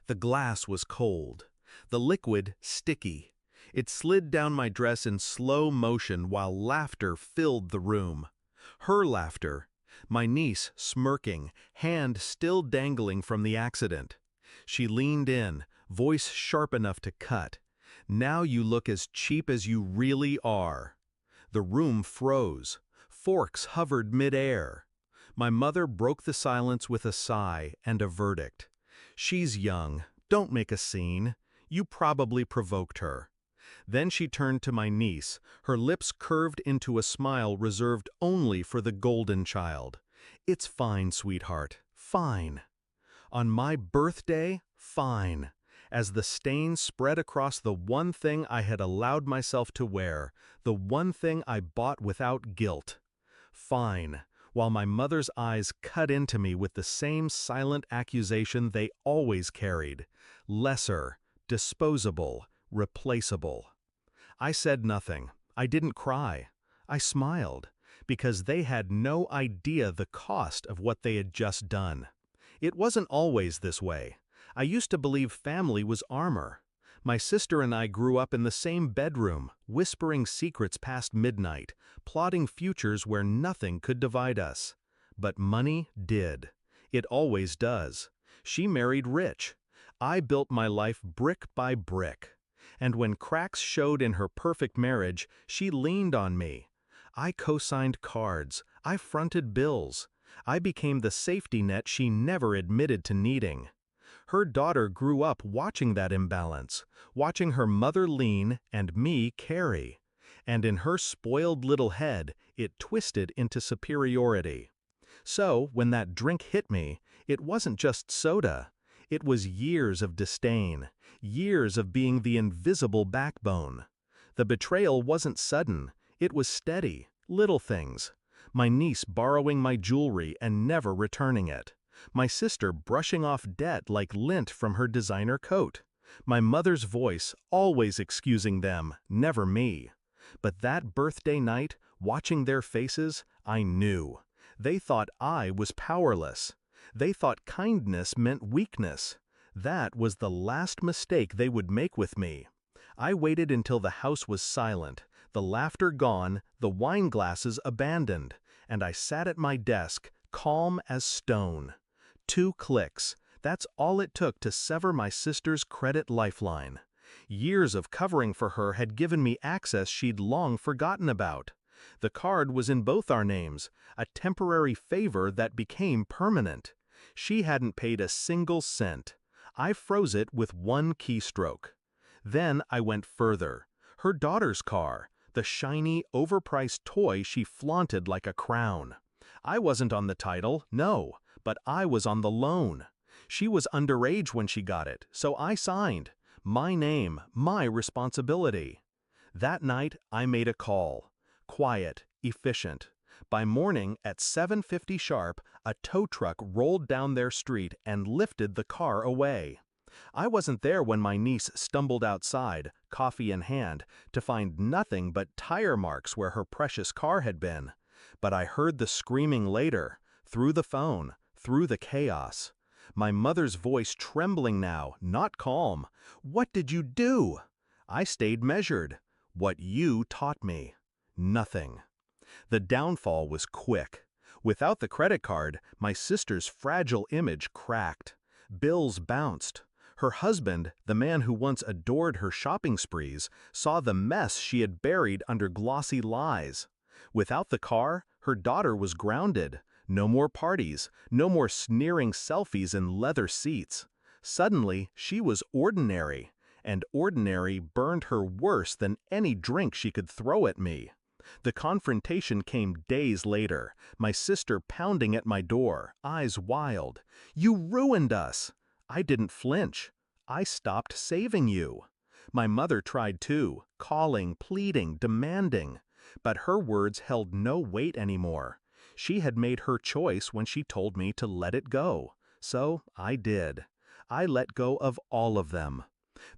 The glass was cold, the liquid sticky. It slid down my dress in slow motion while laughter filled the room. Her laughter, my niece smirking, hand still dangling from the accident. She leaned in, voice sharp enough to cut. "Now you look as cheap as you really are." The room froze. Forks hovered mid-air. My mother broke the silence with a sigh and a verdict. "She's young. Don't make a scene. You probably provoked her." Then she turned to my niece, her lips curved into a smile reserved only for the golden child. "It's fine, sweetheart, fine. On my birthday, fine." As the stain spread across the one thing I had allowed myself to wear, the one thing I bought without guilt. Fine, while my mother's eyes cut into me with the same silent accusation they always carried. Lesser, disposable, replaceable. I said nothing. I didn't cry. I smiled, because they had no idea the cost of what they had just done. It wasn't always this way. I used to believe family was armor. My sister and I grew up in the same bedroom, whispering secrets past midnight, plotting futures where nothing could divide us. But money did. It always does. She married rich. I built my life brick by brick. And when cracks showed in her perfect marriage, she leaned on me. I co-signed cards. I fronted bills. I became the safety net she never admitted to needing. Her daughter grew up watching that imbalance, watching her mother lean and me carry. And in her spoiled little head, it twisted into superiority. So, when that drink hit me, it wasn't just soda. It was years of disdain, years of being the invisible backbone. The betrayal wasn't sudden, it was steady, little things. My niece borrowing my jewelry and never returning it. My sister brushing off debt like lint from her designer coat. My mother's voice always excusing them, never me. But that birthday night, watching their faces, I knew. They thought I was powerless. They thought kindness meant weakness. That was the last mistake they would make with me. I waited until the house was silent, the laughter gone, the wine glasses abandoned, and I sat at my desk, calm as stone. 2 clicks. That's all it took to sever my sister's credit lifeline. Years of covering for her had given me access she'd long forgotten about. The card was in both our names, a temporary favor that became permanent. She hadn't paid a single cent. I froze it with one keystroke. Then I went further. Her daughter's car, the shiny, overpriced toy she flaunted like a crown. I wasn't on the title, no, but I was on the loan. She was underage when she got it, so I signed. My name, my responsibility. That night, I made a call. Quiet, efficient. By morning, at 7:50 sharp, a tow truck rolled down their street and lifted the car away. I wasn't there when my niece stumbled outside, coffee in hand, to find nothing but tire marks where her precious car had been. But I heard the screaming later, through the phone, through the chaos. My mother's voice trembling now, not calm. "What did you do?" I stayed measured. "What you taught me." Nothing. The downfall was quick. Without the credit card, my sister's fragile image cracked. Bills bounced. Her husband, the man who once adored her shopping sprees, saw the mess she had buried under glossy lies. Without the car, her daughter was grounded. No more parties, no more sneering selfies in leather seats. Suddenly, she was ordinary, and ordinary burned her worse than any drink she could throw at me. The confrontation came days later, my sister pounding at my door, eyes wild. "You ruined us!" I didn't flinch. I stopped saving you. My mother tried too, calling, pleading, demanding. But her words held no weight anymore. She had made her choice when she told me to let it go. So I did. I let go of all of them.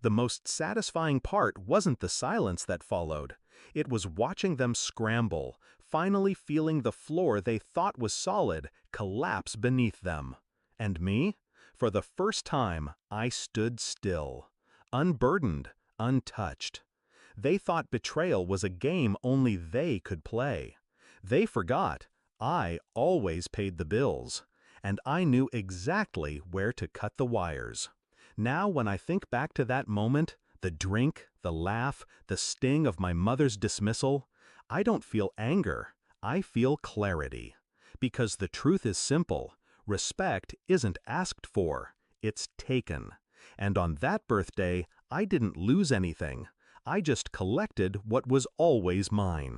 The most satisfying part wasn't the silence that followed. It was watching them scramble, finally feeling the floor they thought was solid collapse beneath them. And me? For the first time, I stood still, unburdened, untouched. They thought betrayal was a game only they could play. They forgot I always paid the bills, and I knew exactly where to cut the wires. Now when I think back to that moment, the drink, the laugh, the sting of my mother's dismissal, I don't feel anger, I feel clarity. Because the truth is simple, respect isn't asked for, it's taken. And on that birthday, I didn't lose anything. I just collected what was always mine.